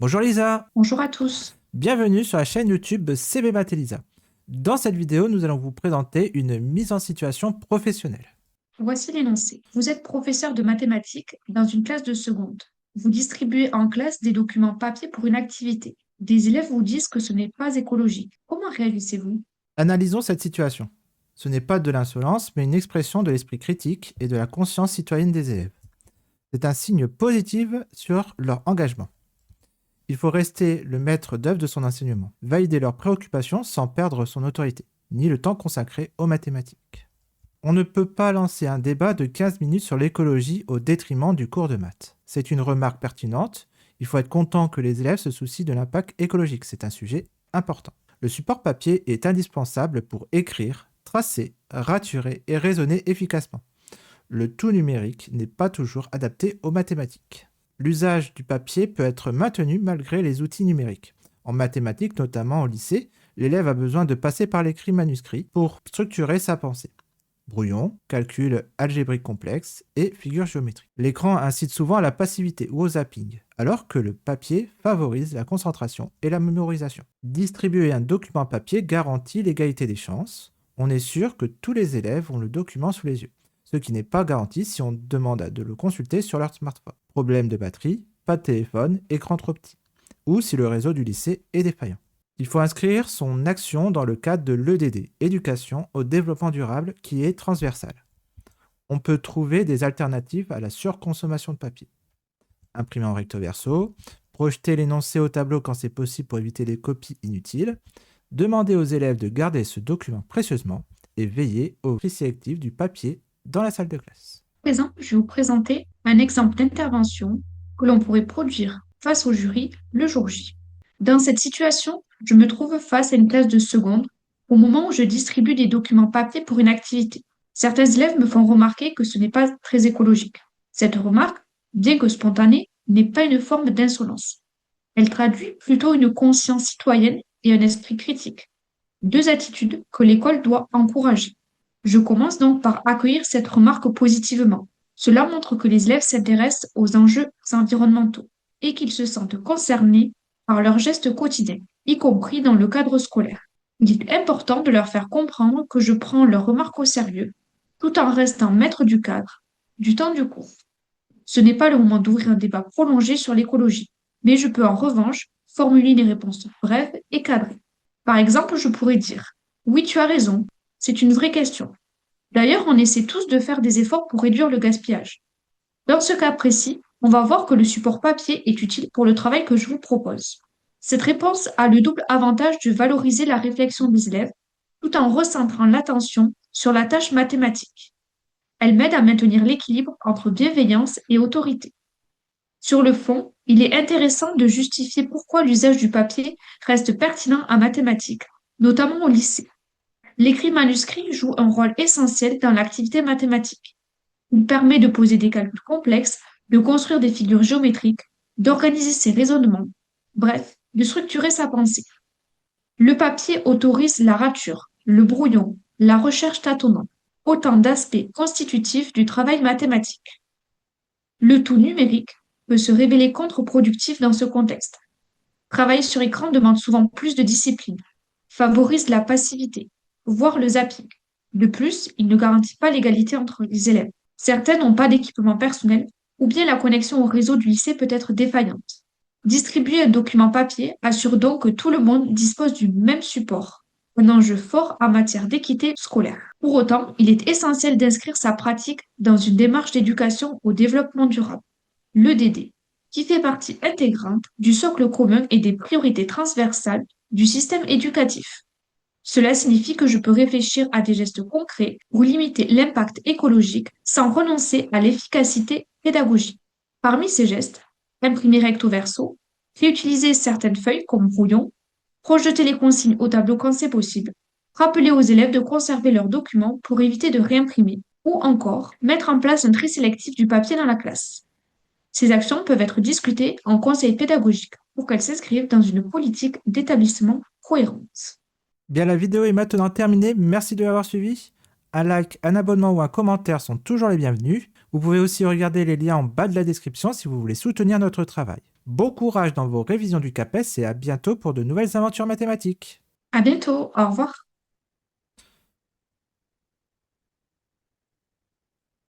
Bonjour Lisa, Bonjour à tous. bienvenue sur la chaîne YouTube CB Math et Lisa. Dans cette vidéo, nous allons vous présenter une mise en situation professionnelle. Voici l'énoncé. Vous êtes professeur de mathématiques dans une classe de seconde. Vous distribuez en classe des documents papier pour une activité. Des élèves vous disent que ce n'est pas écologique. Comment réagissez-vous? Analysons cette situation. Ce n'est pas de l'insolence, mais une expression de l'esprit critique et de la conscience citoyenne des élèves. C'est un signe positif sur leur engagement. Il faut rester le maître d'œuvre de son enseignement, valider leurs préoccupations sans perdre son autorité, ni le temps consacré aux mathématiques. On ne peut pas lancer un débat de 15 minutes sur l'écologie au détriment du cours de maths. C'est une remarque pertinente. Il faut être content que les élèves se soucient de l'impact écologique. C'est un sujet important. Le support papier est indispensable pour écrire, tracer, raturer et raisonner efficacement. Le tout numérique n'est pas toujours adapté aux mathématiques. L'usage du papier peut être maintenu malgré les outils numériques. En mathématiques, notamment au lycée, l'élève a besoin de passer par l'écrit manuscrit pour structurer sa pensée. Brouillon, calcul algébrique complexe et figures géométriques. L'écran incite souvent à la passivité ou au zapping, alors que le papier favorise la concentration et la mémorisation. Distribuer un document papier garantit l'égalité des chances. On est sûr que tous les élèves ont le document sous les yeux, ce qui n'est pas garanti si on demande de le consulter sur leur smartphone. Problème de batterie, pas de téléphone, écran trop petit, ou si le réseau du lycée est défaillant. Il faut inscrire son action dans le cadre de l'EDD, éducation au développement durable, qui est transversale. On peut trouver des alternatives à la surconsommation de papier. Imprimer en recto verso, projeter l'énoncé au tableau quand c'est possible pour éviter les copies inutiles, demander aux élèves de garder ce document précieusement et veiller au tri sélectif du papier dans la salle de classe. À présent, je vais vous présenter un exemple d'intervention que l'on pourrait produire face au jury le jour J. Dans cette situation, je me trouve face à une classe de seconde au moment où je distribue des documents papier pour une activité. Certains élèves me font remarquer que ce n'est pas très écologique. Cette remarque, bien que spontanée, n'est pas une forme d'insolence. Elle traduit plutôt une conscience citoyenne et un esprit critique, deux attitudes que l'école doit encourager. Je commence donc par accueillir cette remarque positivement. Cela montre que les élèves s'intéressent aux enjeux environnementaux et qu'ils se sentent concernés par leurs gestes quotidiens, y compris dans le cadre scolaire. Il est important de leur faire comprendre que je prends leurs remarques au sérieux, tout en restant maître du cadre, du temps du cours. Ce n'est pas le moment d'ouvrir un débat prolongé sur l'écologie, mais je peux en revanche formuler des réponses brèves et cadrées. Par exemple, je pourrais dire: oui, tu as raison, c'est une vraie question. D'ailleurs, on essaie tous de faire des efforts pour réduire le gaspillage. Dans ce cas précis, on va voir que le support papier est utile pour le travail que je vous propose. Cette réponse a le double avantage de valoriser la réflexion des élèves tout en recentrant l'attention sur la tâche mathématique. Elle m'aide à maintenir l'équilibre entre bienveillance et autorité. Sur le fond, il est intéressant de justifier pourquoi l'usage du papier reste pertinent en mathématiques, notamment au lycée. L'écrit manuscrit joue un rôle essentiel dans l'activité mathématique. Il permet de poser des calculs complexes, de construire des figures géométriques, d'organiser ses raisonnements, bref, de structurer sa pensée. Le papier autorise la rature, le brouillon, la recherche tâtonnante, autant d'aspects constitutifs du travail mathématique. Le tout numérique peut se révéler contre-productif dans ce contexte. Travailler sur écran demande souvent plus de discipline, favorise la passivité, voire le zapping. De plus, il ne garantit pas l'égalité entre les élèves. Certains n'ont pas d'équipement personnel ou bien la connexion au réseau du lycée peut être défaillante. Distribuer un document papier assure donc que tout le monde dispose du même support, un enjeu fort en matière d'équité scolaire. Pour autant, il est essentiel d'inscrire sa pratique dans une démarche d'éducation au développement durable, l'EDD, qui fait partie intégrante du socle commun et des priorités transversales du système éducatif. Cela signifie que je peux réfléchir à des gestes concrets pour limiter l'impact écologique sans renoncer à l'efficacité pédagogique. Parmi ces gestes, imprimer recto verso, réutiliser certaines feuilles comme brouillon, projeter les consignes au tableau quand c'est possible, rappeler aux élèves de conserver leurs documents pour éviter de réimprimer, ou encore mettre en place un tri sélectif du papier dans la classe. Ces actions peuvent être discutées en conseil pédagogique pour qu'elles s'inscrivent dans une politique d'établissement cohérente. Bien, la vidéo est maintenant terminée. Merci de l'avoir suivi. Un like, un abonnement ou un commentaire sont toujours les bienvenus. Vous pouvez aussi regarder les liens en bas de la description si vous voulez soutenir notre travail. Bon courage dans vos révisions du CAPES et à bientôt pour de nouvelles aventures mathématiques. À bientôt, au revoir.